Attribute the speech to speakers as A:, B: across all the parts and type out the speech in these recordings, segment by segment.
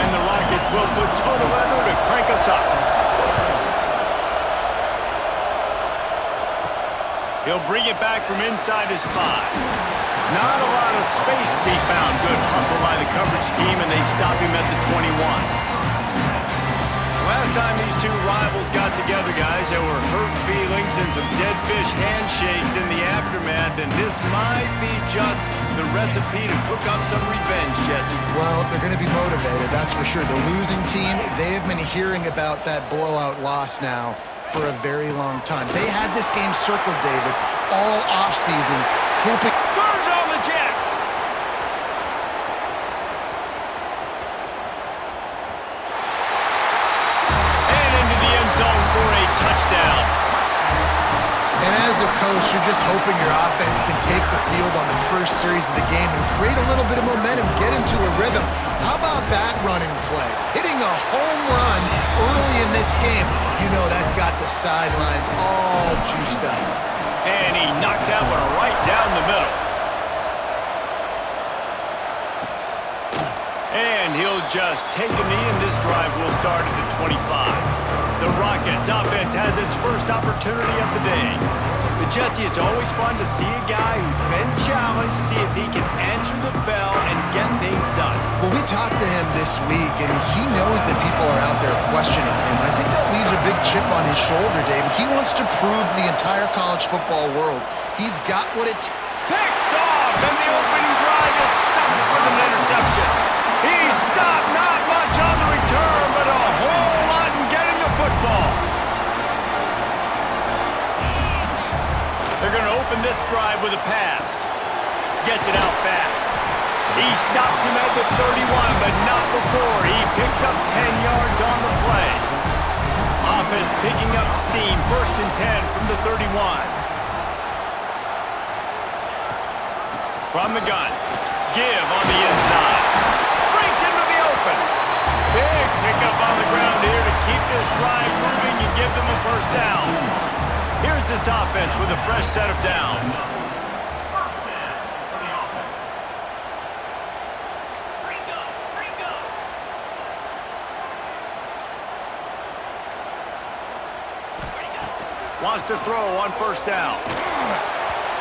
A: And the Rockets will put Toledo to crank us up. He'll bring it back from inside his 5. Not a lot of space to be found. Good hustle by the coverage team, and they stop him at the 21. Last time these two rivals got together, guys, there were hurt feelings and some dead fish handshakes in the aftermath, and this might be just the recipe to cook up some revenge, Jesse.
B: Well, they're going to be motivated, that's for sure. The losing team, they have been hearing about that blowout loss now for a very long time. They had this game circled, David, all offseason, hoping...
A: Turns on the Jets! And into the end zone for a touchdown.
B: And as a coach, you're just hoping your offense can take the field on the first series of the game and create a little bit of momentum, get into a rhythm. How about that running play? Hitting a home run early in this game. You know that's got the sidelines all juiced up.
A: And he knocked that one right down the middle. And he'll just take a knee, and this drive will start at the 25. The Rockets offense has its first opportunity of the day. But Jesse, it's always fun to see a guy who's been challenged, see if he can answer the bell and get things done.
B: Well, we talked to him this week, and he knows that people are out there questioning him. I think that leaves a big chip on his shoulder, David. He wants to prove to the entire college football world he's got what it takes.
A: Picked off, and the opening drive is stopped with an interception. He stopped, not much on the return, but a whole lot in getting the football. They're going to open this drive with a pass. Gets it out fast. He stops him at the 31, but not before. He picks up 10 yards on the play. Offense picking up steam. 1st and 10 from the 31. From the gun. Give on the inside. Breaks into the open. Big pickup on the ground here to keep this drive moving and give them a first down. Here's this offense with a fresh set of downs. Wants to throw on 1st down.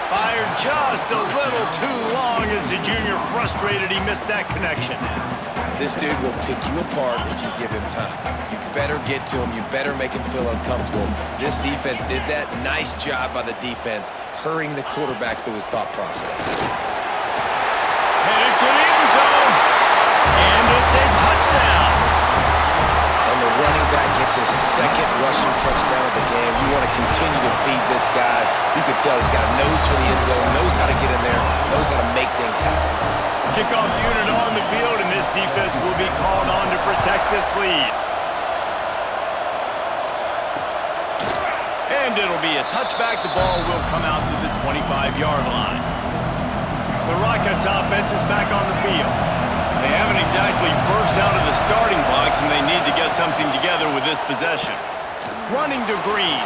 A: Fired just a little too long as the junior frustrated he missed that connection.
C: This dude will pick you apart if you give him time. You better get to him. You better make him feel uncomfortable. This defense did that. Nice job by the defense, hurrying the quarterback through his thought process.
A: Headed to the end zone. And it's a touchdown.
C: And the running back gets his 2nd rushing touchdown of the game. You want to continue to feed this guy. You can tell he's got a nose for the end zone, knows how to get in there, knows how to make things happen.
A: Kickoff unit on the field, and this defense will be called on to protect this lead. And it'll be a touchback. The ball will come out to the 25-yard line. The Rockets offense is back on the field. They haven't exactly burst out of the starting blocks, and they need to get something together with this possession. Running to Green.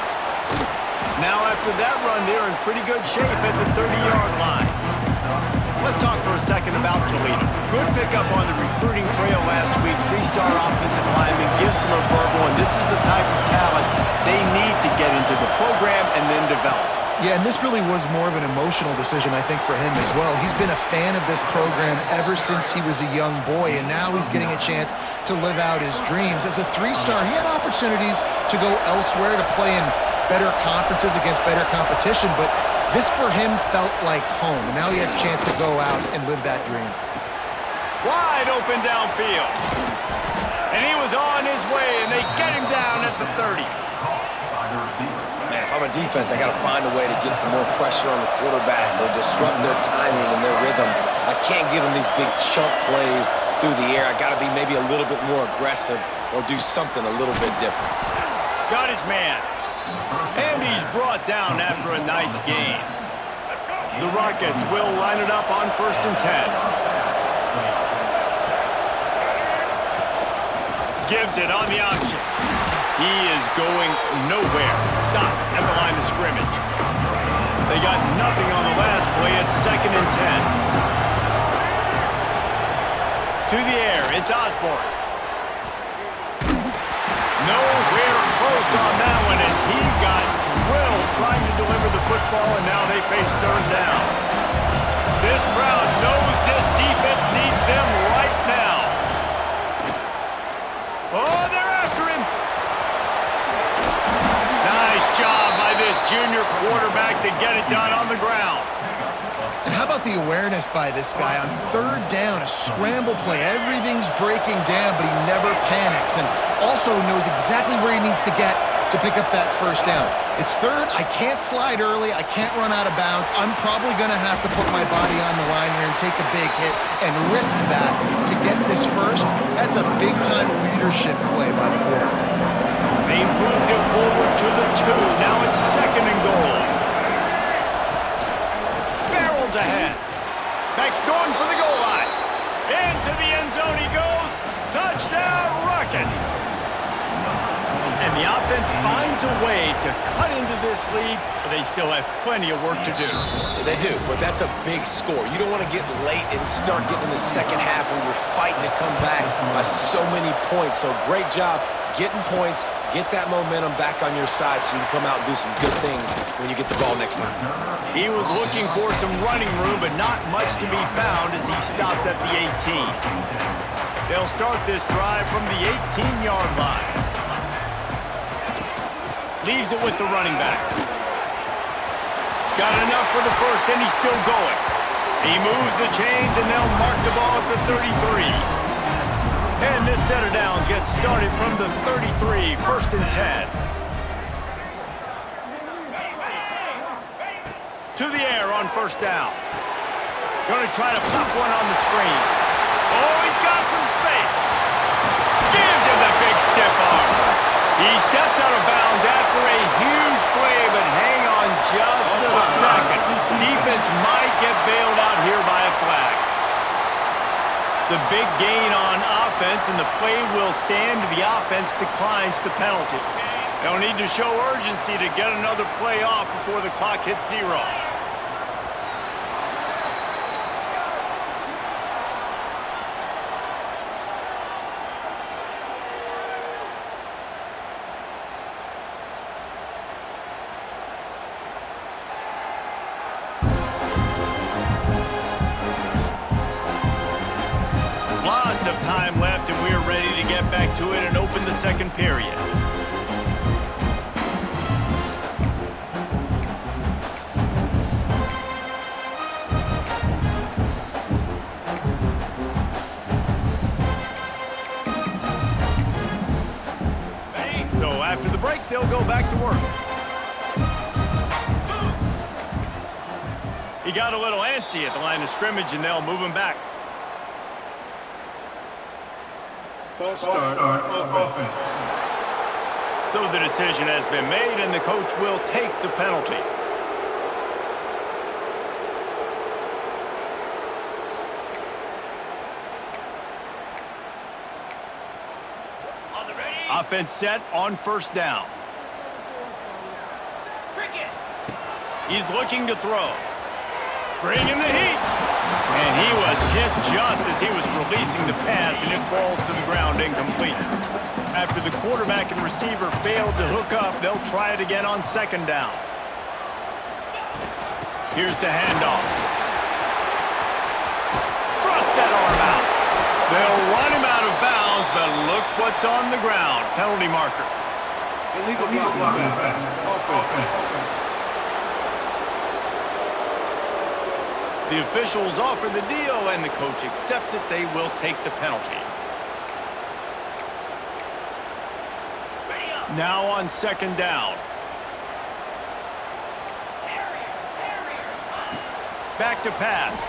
A: Now after that run, they're in pretty good shape at the 30-yard line. Let's talk for a second about Toledo. Good pickup on the recruiting trail last week. 3-star offensive lineman gives them a verbal, and this is the type of talent they need to get into the program and then develop.
B: Yeah, and this really was more of an emotional decision, I think, for him as well. He's been a fan of this program ever since he was a young boy, and now he's getting a chance to live out his dreams. As a 3-star, he had opportunities to go elsewhere, to play in better conferences against better competition, but this for him felt like home. Now he has a chance to go out and live that dream.
A: Wide open downfield. And he was on his way, and they get him down at the 30.
C: Man, if I'm a defense, I got to find a way to get some more pressure on the quarterback or disrupt their timing and their rhythm. I can't give them these big chunk plays through the air. I got to be maybe a little bit more aggressive or do something a little bit different.
A: Got his man. And he's brought down after a nice gain. The Rockets will line it up on 1st and 10. Gives it on the option. He is going nowhere. Stop at the line of scrimmage. They got nothing on the last play. It's 2nd and 10. To the air, it's Osborne. Nowhere close on that one as he got drilled trying to deliver the football, and now they face third down. This crowd knows this defense needs them right now. Oh, they're after him. Nice job by this junior quarterback to get it done on the ground.
B: And how about the awareness by this guy on third down, a scramble play. Everything's breaking down, but he never panics and also knows exactly where he needs to get to pick up that first down. It's third. I can't slide early. I can't run out of bounds. I'm probably going to have to put my body on the line here and take a big hit and risk that to get this first. That's a big-time leadership play by the quarterback.
A: They moved it forward to the 2. Now it's second and goal. Ahead. Max going for the goal line. Into the end zone he goes. Touchdown, Rockets. And the offense finds a way to cut into this lead, but they still have plenty of work to do.
C: They do, but that's a big score. You don't want to get late and start getting in the second half when you're fighting to come back by so many points. So great job getting points, get that momentum back on your side so you can come out and do some good things when you get the ball next time.
A: He was looking for some running room, but not much to be found as he stopped at the 18. They'll start this drive from the 18-yard line. Leaves it with the running back. Got enough for the first, and he's still going. He moves the chains, and they'll mark the ball at the 33. And this set of downs gets started from the 33, first and 10. To the air on first down. Going to try to pop one on the screen. Oh, he's got some space. Gives him the big stiff arm. He stepped out of bounds after a huge play, but hang on just a second. Defense might get bailed out here by a flag. The big gain on offense, and the play will stand. The offense declines the penalty. They'll need to show urgency to get another play off before the clock hits 0. Lots of time left, and we are ready to get back to it and open the second period. So after the break, they'll go back to work. He got a little antsy at the line of scrimmage, and they'll move him back.
D: False start on offense.
A: So the decision has been made, and the coach will take the penalty. Offense set on first down. He's looking to throw. Bringing the heat. And he was hit just as he was releasing the pass, and it falls to the ground incomplete. After the quarterback and receiver failed to hook up, they'll try it again on second down. Here's the handoff. Thrust that arm out. They'll run him out of bounds, but look what's on the ground. Penalty marker.
D: Illegal blocking. Offense.
A: The officials offer the deal, and the coach accepts it. They will take the penalty. Now on second down. Back to pass.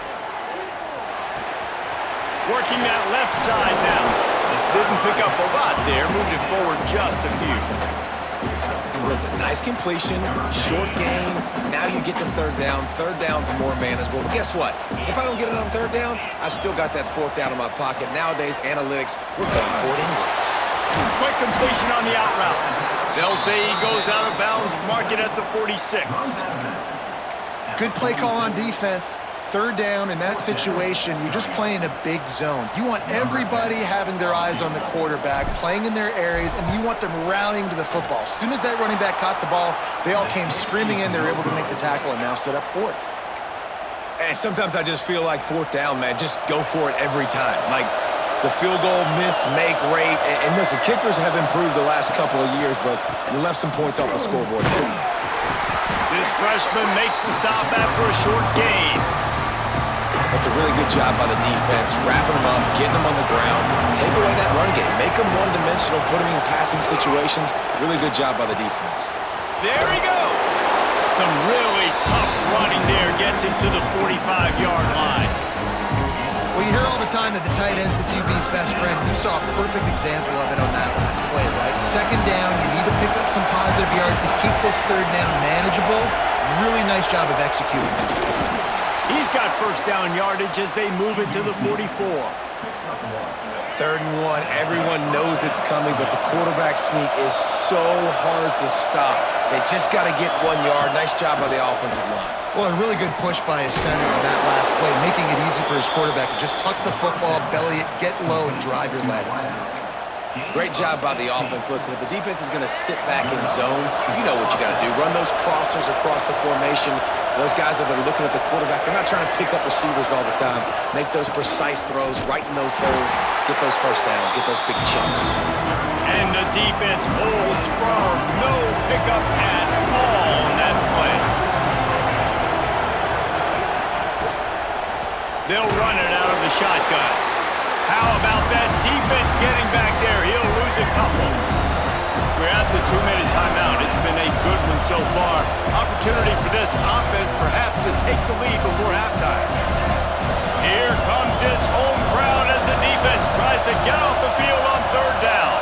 A: Working that left side now. Didn't pick up a lot there. Moved it forward just a few.
C: Listen, nice completion, short gain. Now you get to third down. Third down's more manageable. But guess what? If I don't get it on third down, I still got that fourth down in my pocket. Nowadays, analytics, we're going for it anyways.
A: Quick completion on the out route. They'll say he goes out of bounds, mark it at the 46.
B: Good play call on defense. Third down, in that situation, you're just playing a big zone. You want everybody having their eyes on the quarterback, playing in their areas, and you want them rallying to the football. As soon as that running back caught the ball, they all came screaming in. They were able to make the tackle and now set up fourth.
C: And sometimes I just feel like fourth down, man, just go for it every time. Like the field goal miss, make rate. And listen, kickers have improved the last couple of years, but you left some points off the scoreboard.
A: This freshman makes the stop after a short gain.
C: That's a really good job by the defense, wrapping them up, getting them on the ground. Take away that run game. Make them one-dimensional, put them in passing situations. Really good job by the defense.
A: There he goes. Some really tough running there gets him to the 45-yard line.
B: Well, you hear all the time that the tight end's the QB's best friend. You saw a perfect example of it on that last play, right? Second down, you need to pick up some positive yards to keep this third down manageable. Really nice job of executing.
A: He's got first down yardage as they move it to the 44.
C: 3rd and 1, everyone knows it's coming, but the quarterback sneak is so hard to stop. They just got to get 1 yard. Nice job by the offensive line.
B: Well, a really good push by his center on that last play, making it easy for his quarterback to just tuck the football, belly it, get low, and drive your legs.
C: Great job by the offense. Listen, if the defense is going to sit back in zone, you know what you got to do. Run those crossers across the formation. Those guys that are looking at the quarterback, they're not trying to pick up receivers all the time. Make those precise throws, right in those holes, get those first downs, get those big chunks.
A: And the defense holds firm. No pickup at all on that play. They'll run it out of the shotgun. How about that defense getting back there? He'll lose a couple. We're at the 2-minute timeout. It's been a good one so far. Opportunity for this offense perhaps to take the lead before halftime. Here comes this home crowd as the defense tries to get off the field on 3rd down.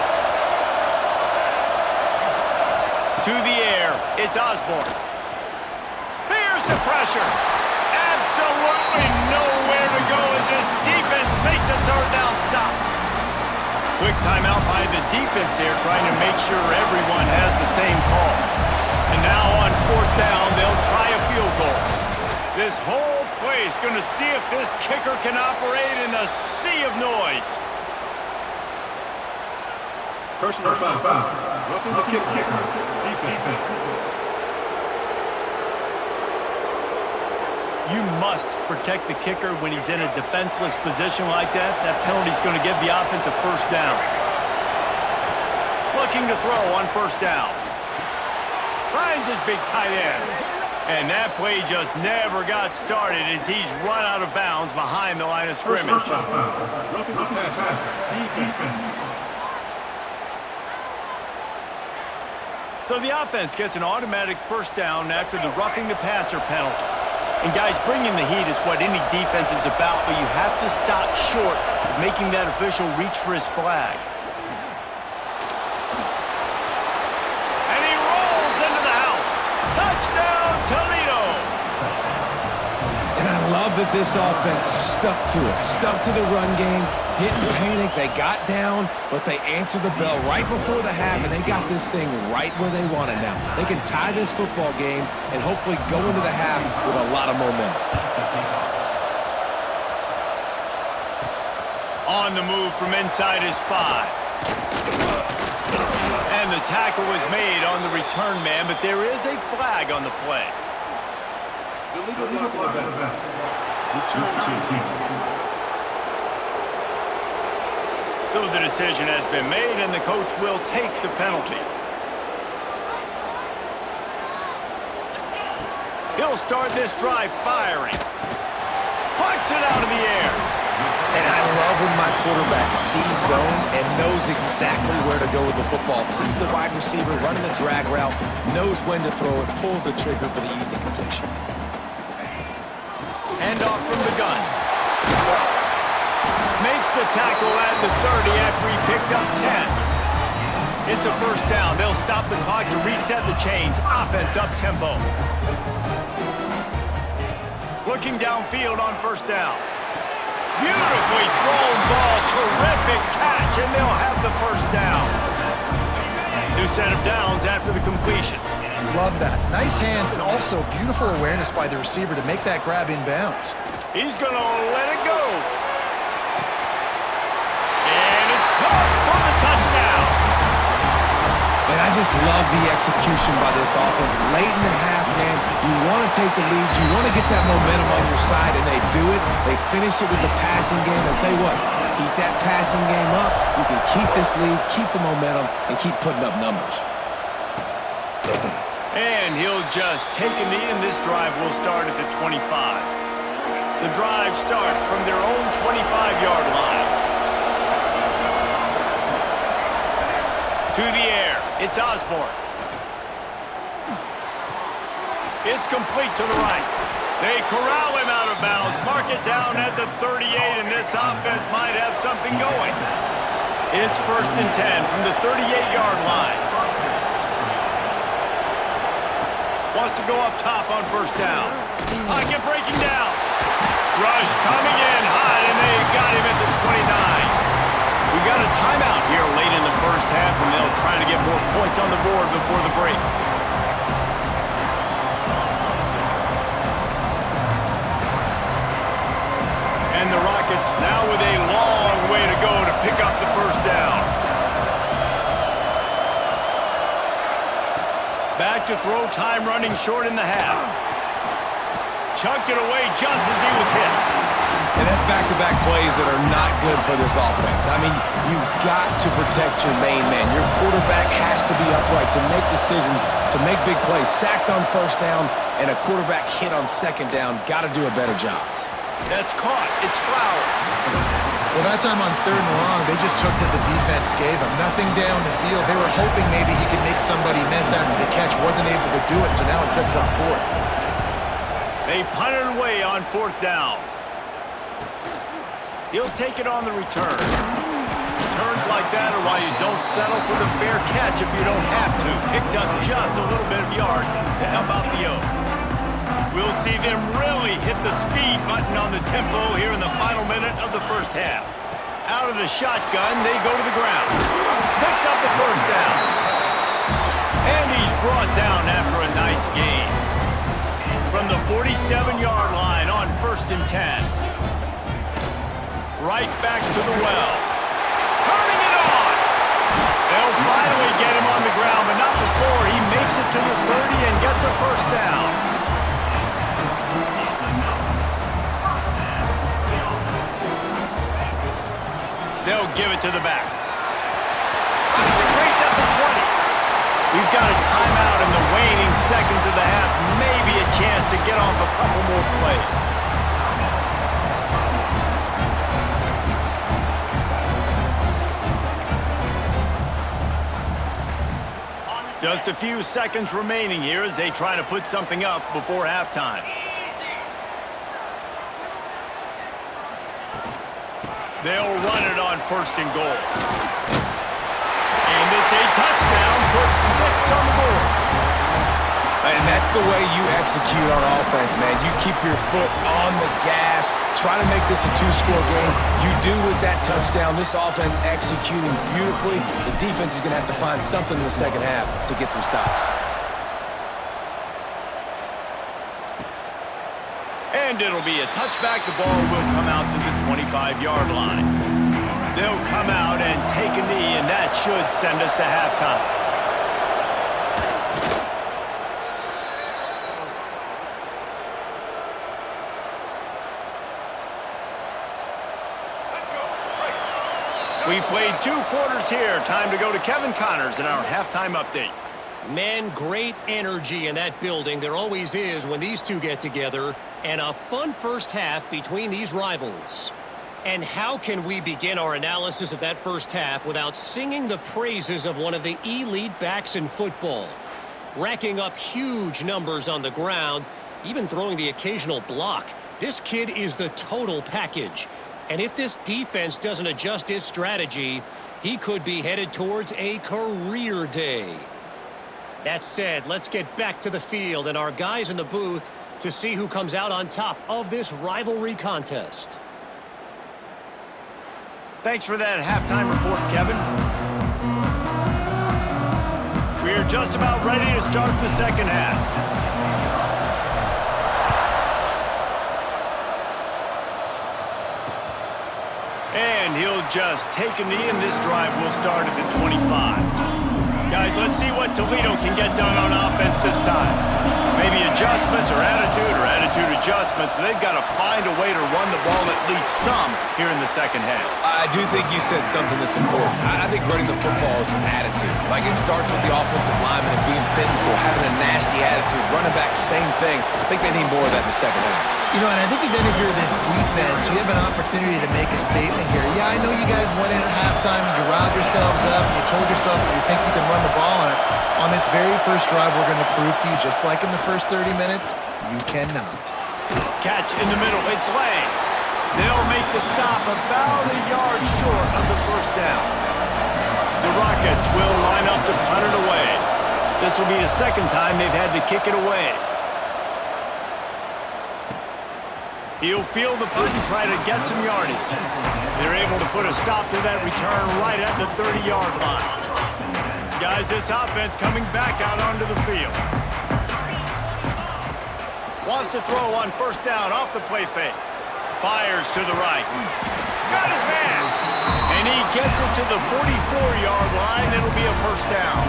A: To the air, it's Osborne. Here's the pressure. Absolutely nowhere to go as this defense makes a 3rd down stop. Quick timeout by the defense there, trying to make sure everyone has the same call. And now on 4th down, they'll try a field goal. This whole play is going to see if this kicker can operate in a sea of noise.
D: Personal foul. Roughing the kicker. Defense.
A: You must protect the kicker when he's in a defenseless position like that. That penalty's going to give the offense a 1st down. Looking to throw on 1st down. Finds his big tight end. And that play just never got started as he's run out of bounds behind the line of scrimmage.
D: Roughing the passer. Defense.
A: So the offense gets an automatic 1st down after the roughing the passer penalty. And guys, bringing the heat is what any defense is about, but you have to stop short of making that official reach for his flag. And he rolls into the house. Touchdown, Toledo!
C: And I love that this offense stuck to it, stuck to the run game, didn't panic, they got down, but they answered the bell right before the half, and they got this thing right where they want it now. They can tie this football game and hopefully go into the half with a lot of momentum.
A: On the move from inside his 5. And the tackle was made on the return man, but there is a flag on the play.
D: Illegal block in the back. Return team.
A: So the decision has been made, and the coach will take the penalty. He'll start this drive firing. Pucks it out of the air.
C: And I love when my quarterback sees zone and knows exactly where to go with the football. Sees the wide receiver running the drag route, knows when to throw it, pulls the trigger for the easy completion.
A: Handoff from the gun. Makes the tackle at the 30 after he picked up 10. It's a 1st down. They'll stop the clock to reset the chains. Offense up tempo. Looking downfield on 1st down. Beautifully thrown ball. Terrific catch, and they'll have the 1st down. New set of downs after the completion.
B: Love that. Nice hands and also beautiful awareness by the receiver to make that grab in bounds.
A: He's going to let it go. And it's caught for the touchdown.
C: And I just love the execution by this offense. Late in the half, man, you want to take the lead. You want to get that momentum on your side, and they do it. They finish it with the passing game. I'll tell you what, keep that passing game up. You can keep this lead, keep the momentum, and keep putting up numbers.
A: And he'll just take a knee, and this drive will start at the 25. The drive starts from their own 25-yard line. To the air, it's Osborne. It's complete to the right. They corral him out of bounds, mark it down at the 38, and this offense might have something going. It's 1st and 10 from the 38-yard line. Wants to go up top on 1st down. Pocket breaking down. Rush coming in hot, and they got him at the 29. We got a timeout here late in the 1st half, and they'll try to get more points on the board before the break. And the Rockets now with a long way to go to pick up the 1st down. Back to throw, time running short in the half. Chucked it away just as he was hit.
C: And that's back-to-back plays that are not good for this offense. I mean, you've got to protect your main man. Your quarterback has to be upright to make decisions, to make big plays. Sacked on 1st down, and a quarterback hit on 2nd down. Got to do a better job.
A: That's caught. It's Flowers.
B: Well, that time on 3rd and long, they just took what the defense gave them. Nothing down the field. They were hoping maybe he could make somebody miss after the catch. Wasn't able to do it, so now it sets up 4th.
A: They punted away on 4th down. He'll take it on the return. Returns like that are why you don't settle for the fair catch if you don't have to. Picks up just a little bit of yards to help out the Oaks. We'll see them really hit the speed button on the tempo here in the final minute of the 1st half. Out of the shotgun, they go to the ground. Picks up the 1st down. And he's brought down after a nice gain. From the 47-yard line on 1st and 10. Right back to the well. Turning it on! They'll finally get him on the ground, but not before he makes it to the 30 and gets a 1st down. They'll give it to the back. Finds a crease at the 20. We've got a timeout in the waning seconds of the half. Maybe a chance to get off a couple more plays. Just a few seconds remaining here as they try to put something up before halftime. They'll run it on 1st and goal. And it's a touchdown, puts 6 on the board.
C: And that's the way you execute on offense, man. You keep your foot on the gas, try to make this a 2-score game. You do with that touchdown. This offense executing beautifully. The defense is going to have to find something in the 2nd half to get some stops.
A: And it'll be a touchback. The ball will come out to the 25-yard line. They'll come out and take a knee, and that should send us to halftime. We've played 2 quarters here. Time to go to Kevin Connors in our halftime update.
E: Man, great energy in that building. There always is when these two get together. And a fun 1st half between these rivals. And how can we begin our analysis of that 1st half without singing the praises of one of the elite backs in football? Racking up huge numbers on the ground, even throwing the occasional block. This kid is the total package. And if this defense doesn't adjust its strategy, he could be headed towards a career day. That said, let's get back to the field and our guys in the booth to see who comes out on top of this rivalry contest.
A: Thanks for that halftime report, Kevin. We're just about ready to start the 2nd half. And he'll just take a knee, and this drive will start at the 25. Guys, let's see what Toledo can get done on offense this time. Maybe adjustments or attitude adjustments, but they've got to find a way to run the ball at least some here in the second half.
C: I do think you said something that's important. I think running the football is an attitude. Like, it starts with the offensive lineman and being physical, having a nasty attitude. Running back, same thing. I think they need more of that in the second half.
B: You know, and I think even if you're this defense, you have an opportunity to make a statement here. Yeah, I know you guys went in at halftime and you riled yourselves up and you told yourself that you think you can run the ball on us. On this very first drive, we're going to prove to you, just like in the first 30 minutes, you cannot.
A: Catch in the middle. It's Lang. They'll make the stop about a yard short of the first down. The Rockets will line up to punt it away. This will be the second time they've had to kick it away. He'll field the punt and try to get some yardage. They're able to put a stop to that return right at the 30-yard line. Guys, this offense coming back out onto the field. Wants to throw on first down off the play fake. Fires to the right. Got his man. And he gets it to the 44-yard line. It'll be a first down.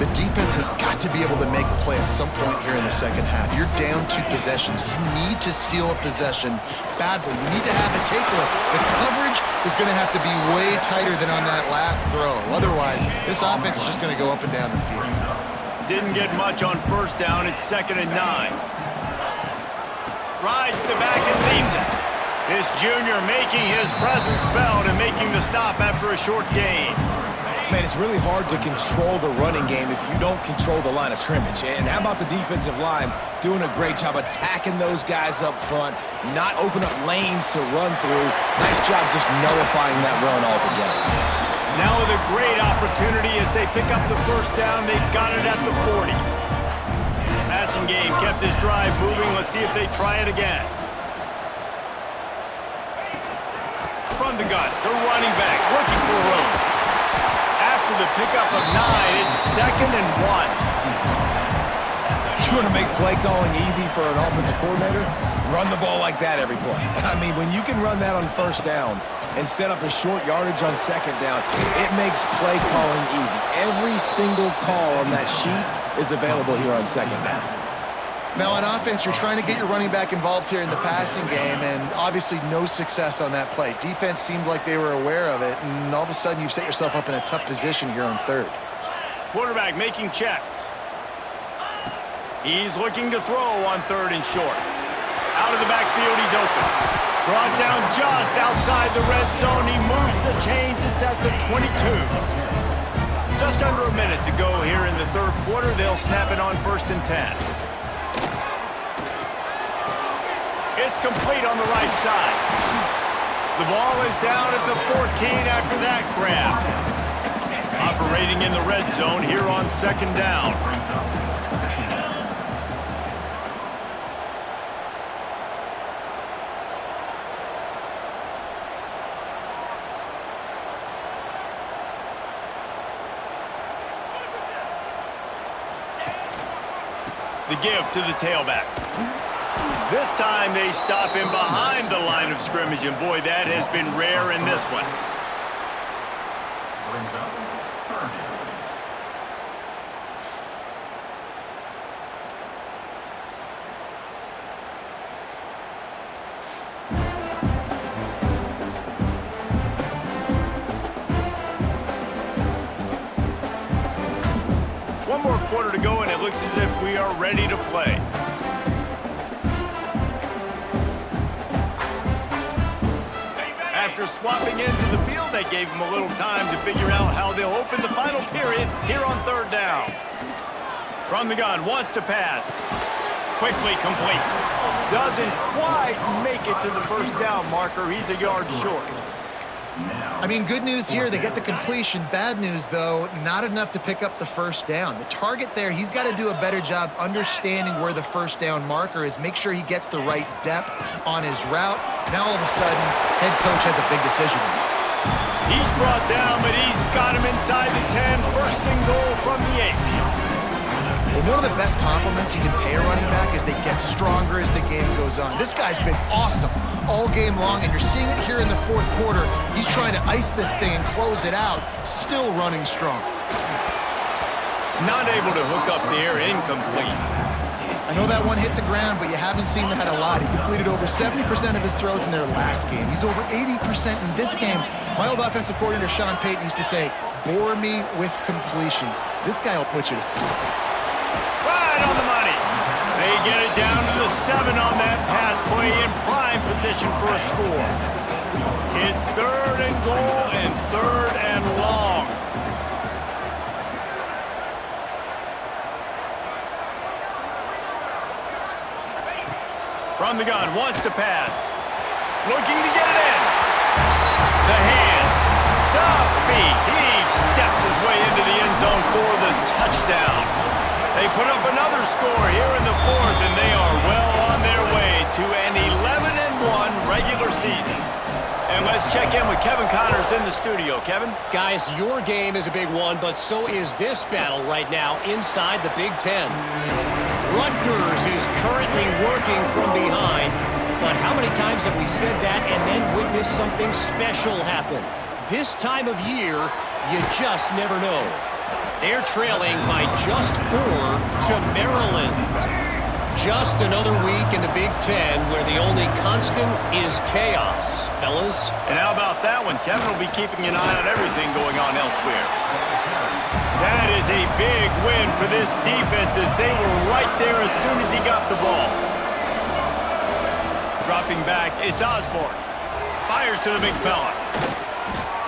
B: The defense has got to be able to make a play at some point here in the second half. You're down 2 possessions. You need to steal a possession badly. You need to have a takeaway. The coverage is going to have to be way tighter than on that last throw. Otherwise, this offense is just going to go up and down the field.
A: Didn't get much on first down. It's 2nd and 9. Rides the back and leaves it. This junior making his presence felt and making the stop after a short gain.
C: Man, it's really hard to control the running game if you don't control the line of scrimmage. And how about the defensive line doing a great job attacking those guys up front, not open up lanes to run through. Nice job just nullifying that run altogether.
A: Now with a great opportunity as they pick up the first down. They've got it at the 40. Passing game kept this drive moving. Let's see if they try it again. From the gun, the running back looking for room. After the pickup of 9, it's 2nd and 1.
C: You want to make play calling easy for an offensive coordinator? Run the ball like that every play. I mean, when you can run that on first down and set up a short yardage on second down, it makes play calling easy. Every single call on that sheet is available here on second down.
B: Now on offense, you're trying to get your running back involved here in the passing game, and obviously no success on that play. Defense seemed like they were aware of it, and all of a sudden you've set yourself up in a tough position here on 3rd.
A: Quarterback making checks. He's looking to throw on 3rd and short. Out of the backfield, he's open. Brought down just outside the red zone. He moves the chains. It's at the 22. Just under a minute to go here in the 3rd quarter. They'll snap it on 1st and 10. It's complete on the right side. The ball is down at the 14 after that grab. Operating in the red zone here on 2nd down. The give to the tailback. This time they stop him behind the line of scrimmage, and boy, that has been rare in this one.
D: Brings up third down.
A: One more quarter to go, and it looks as if we are ready to play. After swapping into the field, they gave him a little time to figure out how they'll open the final period here on 3rd down. From the gun, wants to pass. Quickly complete. Doesn't quite make it to the first down marker. He's a yard short.
B: I mean, good news here, they get the completion. Bad news, though, not enough to pick up the first down. The target there, he's got to do a better job understanding where the first down marker is, make sure he gets the right depth on his route. Now, all of a sudden, head coach has a big decision to make.
A: He's brought down, but he's got him inside the 10. 1st and goal from the 8.
B: Well, one of the best compliments you can pay a running back is they get stronger as the game goes on. This guy's been awesome all game long, and you're seeing it here in the fourth quarter. He's trying to ice this thing and close it out, still running strong.
A: Not able to hook up there, incomplete.
B: I know that one hit the ground, but you haven't seen him had a lot. He completed over 70% of his throws in their last game. He's over 80% in this game. My old offensive coordinator, Sean Payton, used to say, bore me with completions. This guy will put you to sleep.
A: Right on the money. They get it down to the 7 on that pass play in prime position for a score. It's 3rd and goal and 3rd and long. From the gun, wants to pass. Looking to get it in. The hands, the feet. He steps his way into the end zone for the touchdown. They put up another score here in the 4th, and they are well on their way to an 11-1 regular season. And let's check in with Kevin Connors in the studio. Kevin?
E: Guys, your game is a big one, but so is this battle right now inside the Big Ten. Rutgers is currently working from behind, but how many times have we said that and then witnessed something special happen? This time of year, you just never know. They're trailing by just 4 to Maryland. Just another week in the Big Ten where the only constant is chaos, fellas.
A: And how about that one? Kevin will be keeping an eye on everything going on elsewhere. That is a big win for this defense as they were right there as soon as he got the ball. Dropping back, it's Osborne. Fires to the big fella.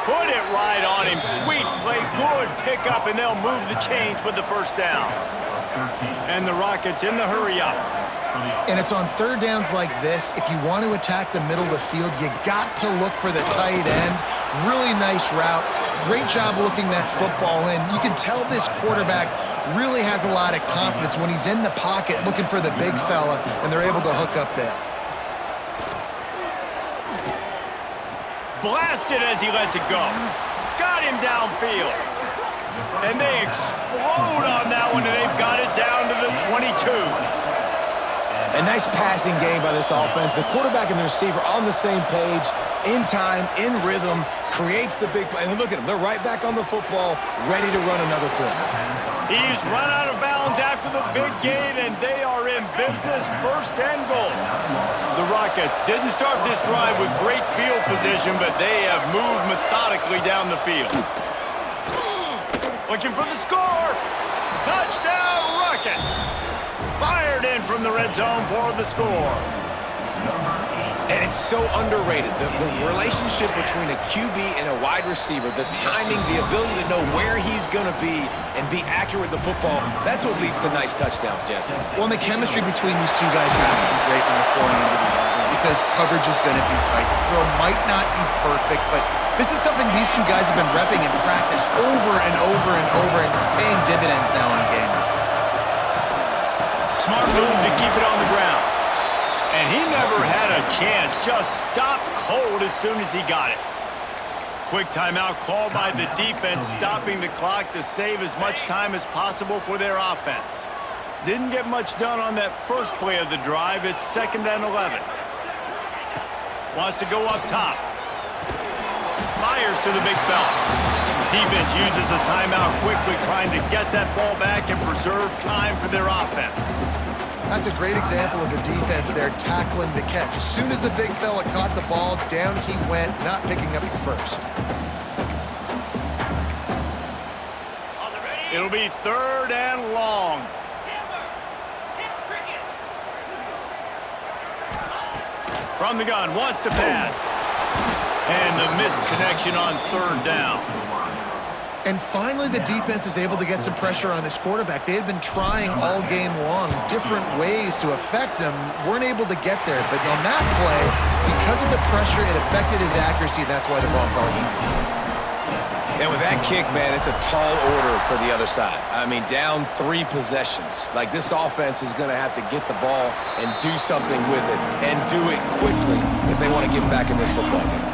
A: Put it right on him. Sweet play, good pickup, and they'll move the chains with the first down. And the Rockets in the hurry up.
B: And it's on 3rd downs like this. If you want to attack the middle of the field, you got to look for the tight end. Really nice route. Great job looking that football in. You can tell this quarterback really has a lot of confidence when he's in the pocket looking for the big fella, and they're able to hook up there.
A: Blasted as he lets it go. Got him downfield. And they explode on that one, and they've got it down to the 22.
C: A nice passing game by this offense. The quarterback and the receiver on the same page, in time, in rhythm, creates the big play. And look at them. They're right back on the football, ready to run another play.
A: He's run out of bounds after the big gain, and they are in business, 1st and goal. The Rockets didn't start this drive with great field position, but they have moved methodically down the field. Looking for the score. Touchdown, Rockets. Fired in from the red zone for the score.
C: And it's so underrated. The relationship between a QB and a wide receiver, the timing, the ability to know where he's going to be and be accurate with the football, that's what leads to nice touchdowns, Jesse.
B: Well, and the chemistry between these two guys has to be great when they're flowing into the end zone because coverage is going to be tight. The throw might not be perfect, but this is something these two guys have been repping in practice over and over and over, and it's paying dividends now in game.
A: Smart move to keep it on the ground. And he never had a chance. Just stopped cold as soon as he got it. Quick timeout called by the defense, stopping the clock to save as much time as possible for their offense. Didn't get much done on that first play of the drive. It's 2nd and 11. Wants to go up top. Fires to the big fella. Defense uses a timeout quickly, trying to get that ball back and preserve time for their offense.
B: That's a great example of the defense there tackling the catch. As soon as the big fella caught the ball, down he went, not picking up the first.
A: It'll be 3rd and long. From the gun, wants to pass. And the misconnection on 3rd down.
B: And finally, the defense is able to get some pressure on this quarterback. They had been trying all game long different ways to affect him, weren't able to get there. But on that play, because of the pressure, it affected his accuracy, and that's why the ball falls in.
C: And with that kick, man, it's a tall order for the other side. I mean, down 3 possessions. Like, this offense is going to have to get the ball and do something with it, and do it quickly if they want to get back in this football game.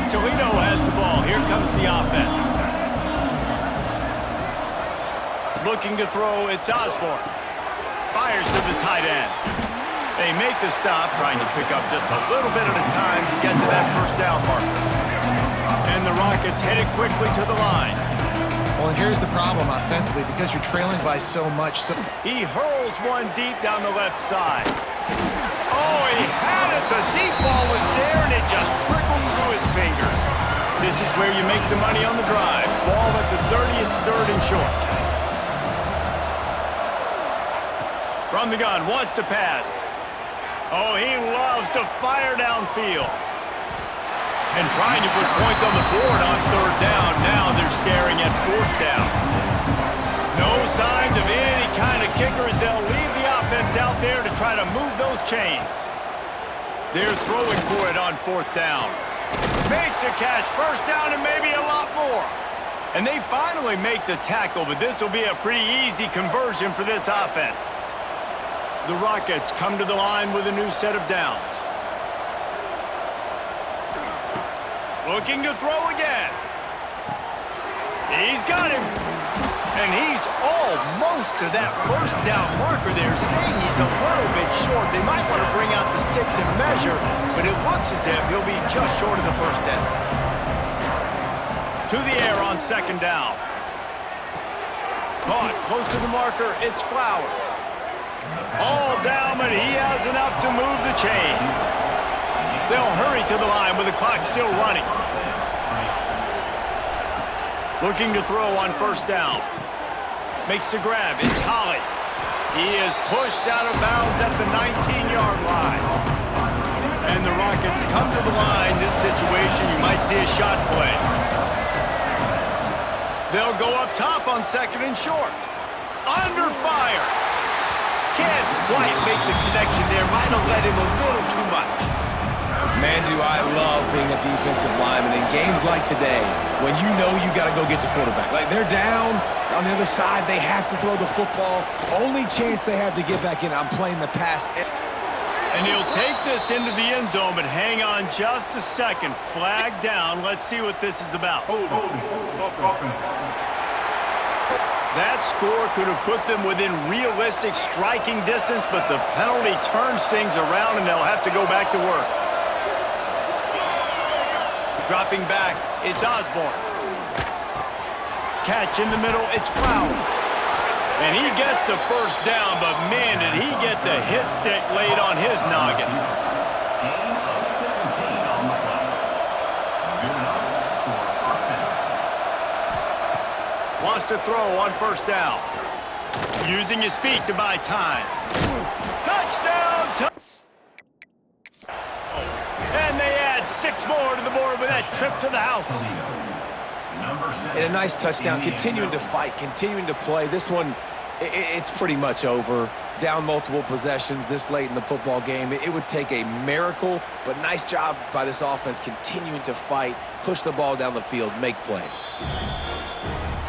A: Toledo has the ball. Here comes the offense. Looking to throw, it's Osborne. Fires to the tight end. They make the stop, trying to pick up just a little bit at a time to get to that first down marker. And the Rockets headed quickly to the line.
B: Well, and here's the problem offensively, because you're trailing by so much.
A: He hurls one deep down the left side. Oh, he had it. The deep ball was there, and it just trickled through his fingers. This is where you make the money on the drive. Ball at the 30, it's 3rd and short. From the gun, wants to pass. Oh, he loves to fire downfield. And trying to put points on the board on 3rd down. Now they're staring at 4th down. No signs of any kind of kicker as they'll leave the offense out there to try to move those chains. They're throwing for it on 4th down. Makes a catch, 1st down, and maybe a lot more. And they finally make the tackle, but this will be a pretty easy conversion for this offense. The Rockets come to the line with a new set of downs. Looking to throw again. He's got him. And he's almost to that 1st down marker there, saying he's a little bit short. They might want to bring out the sticks and measure, but it looks as if he'll be just short of the 1st down. To the air on 2nd down. Caught close to the marker, it's Flowers. All down, but he has enough to move the chains. They'll hurry to the line with the clock still running. Looking to throw on 1st down. Makes the grab. It's Holly. He is pushed out of bounds at the 19-yard line. And the Rockets come to the line. This situation, you might see a shot play. They'll go up top on 2nd and short. Under fire. Can't quite make the connection there. Might have let him a little too much.
C: Man, do I love being a defensive lineman in games like today when you know you got to go get the quarterback. Like, they're down on the other side. They have to throw the football. Only chance they have to get back in, I'm playing the pass.
A: And he'll take this into the end zone, but hang on just a second. Flag down. Let's see what this is about. That score could have put them within realistic striking distance, but the penalty turns things around, and they'll have to go back to work. Dropping back, it's Osborne. Catch in the middle, it's Flowers. And he gets the 1st down, but man, did he get the hit stick laid on his noggin. Wants to throw on 1st down. Using his feet to buy time. Touchdown! And they add 6 more to the board with that trip to the house.
C: And a nice touchdown, continuing to fight, continuing to play. This one, it's pretty much over. Down multiple possessions this late in the football game. It would take a miracle, but nice job by this offense continuing to fight, push the ball down the field, make plays.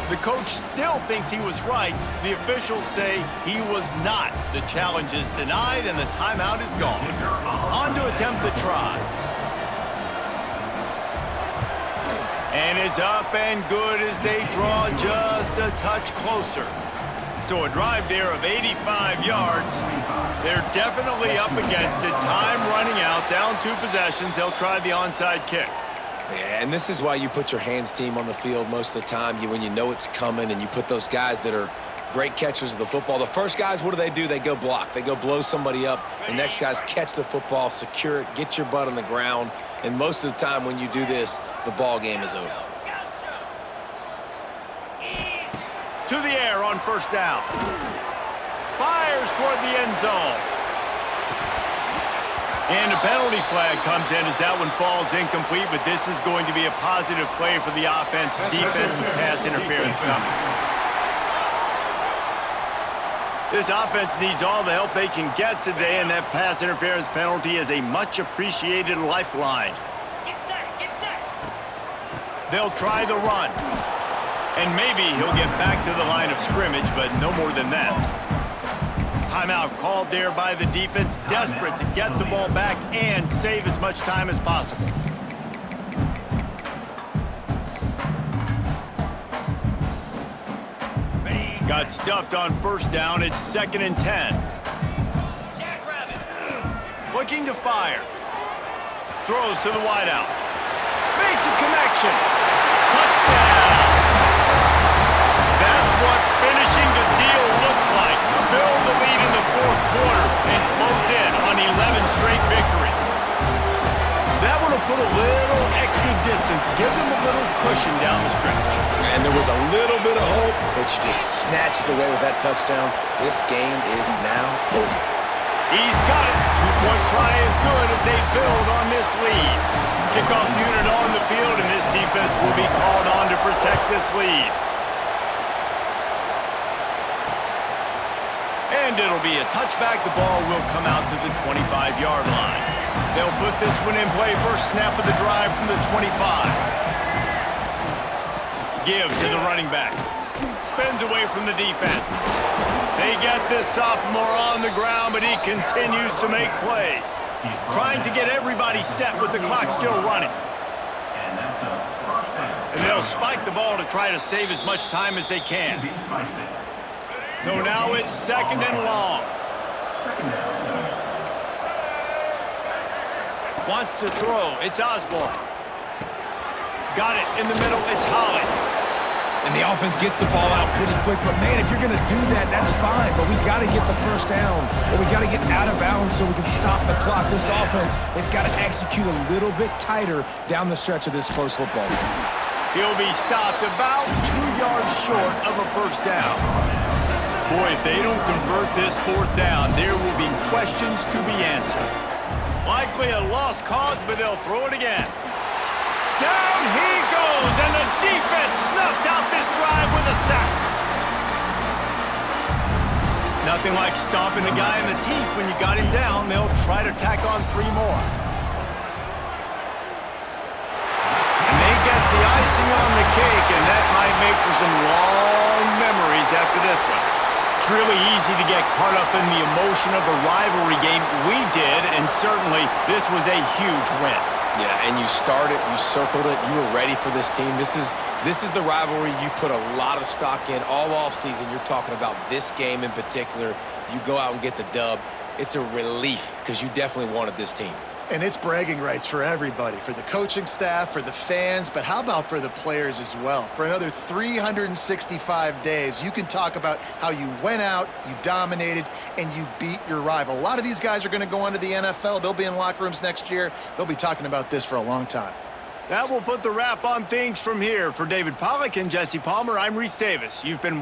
A: The coach still thinks he was right. The officials say he was not. The challenge is denied and the timeout is gone. On to attempt the try. And it's up and good as they draw just a touch closer. So a drive there of 85 yards. They're definitely up against it. Time running out, down 2 possessions. They'll try the onside kick.
C: Yeah, and this is why you put your hands team on the field most of the time, when you know it's coming, and you put those guys that are great catchers of the football. The first guys, what do? They go block. They go blow somebody up. The next guys catch the football, secure it, get your butt on the ground. And most of the time when you do this, the ball game is over.
A: To the air on 1st down. Fires toward the end zone. And a penalty flag comes in as that one falls incomplete, but this is going to be a positive play for the offense. Defense with pass interference coming. This offense needs all the help they can get today, and that pass interference penalty is a much-appreciated lifeline.
F: Get set, get set.
A: They'll try the run. And maybe he'll get back to the line of scrimmage, but no more than that. Timeout called there by the defense, desperate to get the ball back and save as much time as possible. Got stuffed on first down. It's 2nd and 10. Looking to fire. Throws to the wideout. Makes a connection. Touchdown. That's what finishing the deal looks like. Build the lead in the 4th quarter and close in on 11 straight victories. That one will put a little extra distance, give them a little cushion down the stretch.
C: And there was a little bit of hope, but you just snatched it away with that touchdown. This game is now over.
A: He's got it. 2-point try is good as they build on this lead. Kickoff unit on the field, and this defense will be called on to protect this lead. And it'll be a touchback. The ball will come out to the 25-yard line. They'll put this one in play first snap of the drive from the 25. Give to the running back. Spins away from the defense. They get this sophomore on the ground, but he continues to make plays. Trying to get everybody set with the clock still running. And they'll spike the ball to try to save as much time as they can. So now it's 2nd and long. Wants to throw. It's Osborne. Got it in the middle. It's Holland.
F: And the offense gets the ball out pretty quick. But, man, if you're going to do that, that's fine. But we got to get the first down. Or we got to get out of bounds so we can stop the clock. This offense, they've got to execute a little bit tighter down the stretch of this close football game.
A: He'll be stopped about 2 yards short of a first down. Boy, if they don't convert this 4th down, there will be questions to be answered. Likely a lost cause, but they'll throw it again. Down he goes, and the defense snuffs out this drive with a sack. Nothing like stomping the guy in the teeth when you got him down. They'll try to tack on 3 more. And they get the icing on the cake, and that might make for some long memories after this one. It's really easy to get caught up in the emotion of a rivalry game. We did, and certainly this was a huge win.
C: Yeah, and you started, you circled it, you were ready for this team. This is the rivalry you put a lot of stock in all offseason. You're talking about this game in particular. You go out and get the dub. It's a relief because you definitely wanted this team.
B: And it's bragging rights for everybody, for the coaching staff, for the fans, but how about for the players as well? For another 365 days, you can talk about how you went out, you dominated, and you beat your rival. A lot of these guys are going to go on to the NFL. They'll be in locker rooms next year. They'll be talking about this for a long time.
A: That will put the wrap on things from here. For David Pollack and Jesse Palmer, I'm Reese Davis. You've been watching.